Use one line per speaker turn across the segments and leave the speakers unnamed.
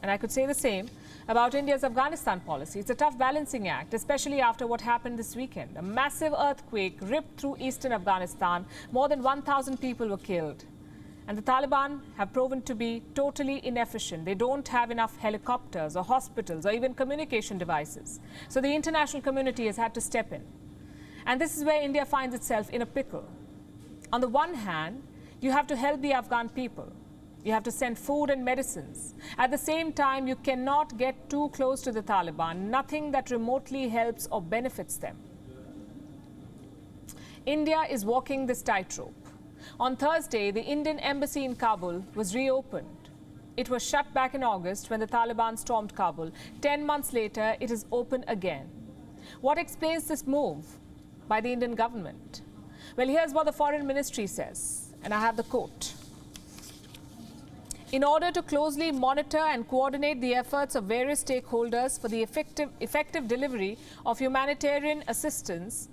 And I could say the same about India's Afghanistan policy. It's a tough balancing act, especially after what happened this weekend. A massive earthquake ripped through eastern Afghanistan. More than 1,000 people were killed. And the Taliban have proven to be totally inefficient. They don't have enough helicopters or hospitals or even communication devices. So the international community has had to step in. And this is where India finds itself in a pickle. On the one hand, you have to help the Afghan people. You have to send food and medicines. At the same time, you cannot get too close to the Taliban, nothing that remotely helps or benefits them. India is walking this tightrope. On Thursday, the Indian embassy in Kabul was reopened. It was shut back in August when the Taliban stormed Kabul. 10 months later, it is open again. What explains this move by the Indian government? Well, here's what the Foreign Ministry says, and I have the quote. In order to closely monitor and coordinate the efforts of various stakeholders for the effective delivery of humanitarian assistance,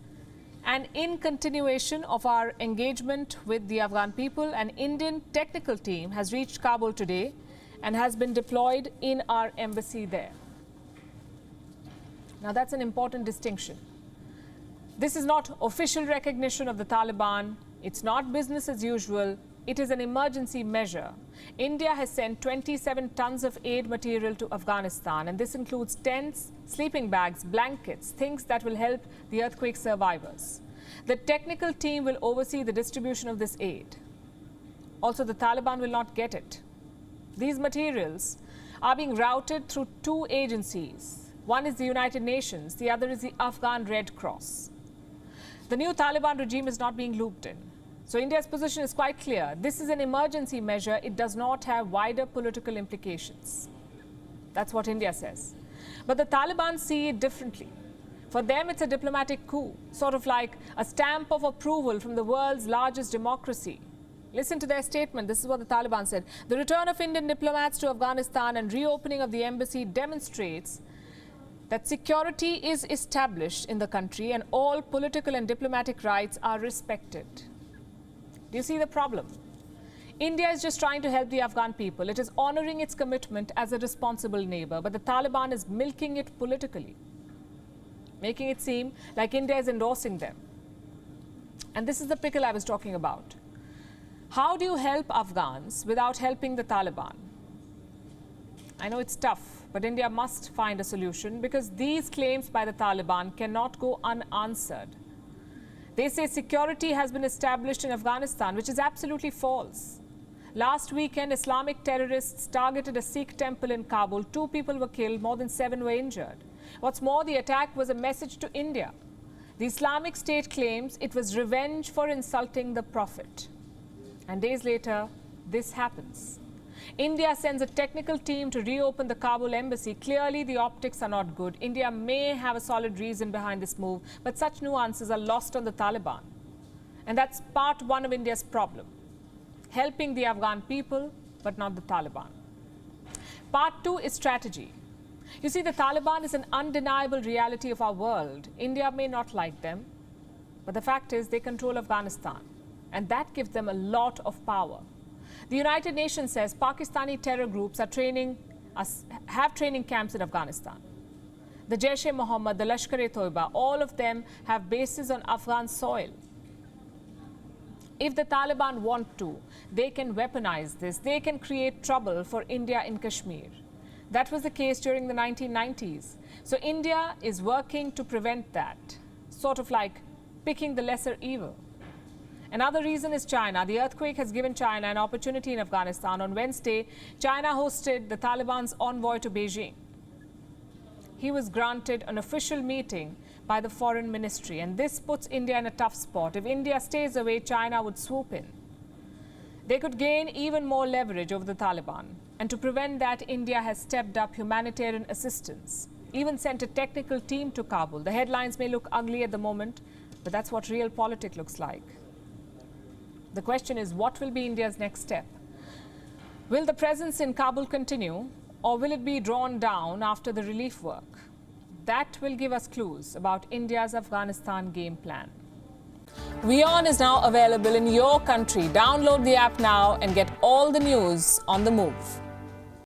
and in continuation of our engagement with the Afghan people, an Indian technical team has reached Kabul today and has been deployed in our embassy there. Now, that's an important distinction. This is not official recognition of the Taliban. It's not business as usual. It is an emergency measure. India has sent 27 tons of aid material to Afghanistan, and this includes tents, sleeping bags, blankets, things that will help the earthquake survivors. The technical team will oversee the distribution of this aid. Also, the Taliban will not get it. These materials are being routed through two agencies. One is the United Nations, the other is the Afghan Red Cross. The new Taliban regime is not being looped in. So India's position is quite clear. This is an emergency measure. It does not have wider political implications. That's what India says. But the Taliban see it differently. For them, it's a diplomatic coup, sort of like a stamp of approval from the world's largest democracy. Listen to their statement. This is what the Taliban said. The return of Indian diplomats to Afghanistan and reopening of the embassy demonstrates that security is established in the country and all political and diplomatic rights are respected. Do you see the problem? India is just trying to help the Afghan people. It is honoring its commitment as a responsible neighbor, but the Taliban is milking it politically, making it seem like India is endorsing them. And this is the pickle I was talking about. How do you help Afghans without helping the Taliban? I know it's tough, but India must find a solution because these claims by the Taliban cannot go unanswered. They say security has been established in Afghanistan, which is absolutely false. Last weekend, Islamic terrorists targeted a Sikh temple in Kabul. 2 people were killed, more than 7 were injured. What's more, the attack was a message to India. The Islamic State claims it was revenge for insulting the Prophet. And days later, this happens. India sends a technical team to reopen the Kabul embassy. Clearly, the optics are not good. India may have a solid reason behind this move, but such nuances are lost on the Taliban. And that's part one of India's problem. Helping the Afghan people, but not the Taliban. Part two is strategy. You see, the Taliban is an undeniable reality of our world. India may not like them, but the fact is they control Afghanistan. And that gives them a lot of power. The United Nations says Pakistani terror groups have training camps in Afghanistan. The Jaish-e-Mohammed, the Lashkar-e-Toiba, all of them have bases on Afghan soil. If the Taliban want to, they can weaponize this. They can create trouble for India in Kashmir. That was the case during the 1990s. So India is working to prevent that, sort of like picking the lesser evil. Another reason is China. The earthquake has given China an opportunity in Afghanistan. On Wednesday, China hosted the Taliban's envoy to Beijing. He was granted an official meeting by the Foreign Ministry, and this puts India in a tough spot. If India stays away, China would swoop in. They could gain even more leverage over the Taliban. And to prevent that, India has stepped up humanitarian assistance, even sent a technical team to Kabul. The headlines may look ugly at the moment, but that's what real politics looks like. The question is, what will be India's next step? Will the presence in Kabul continue, or will it be drawn down after the relief work? That will give us clues about India's Afghanistan game plan. WION is now available in your country. Download the app now and get all the news on the move.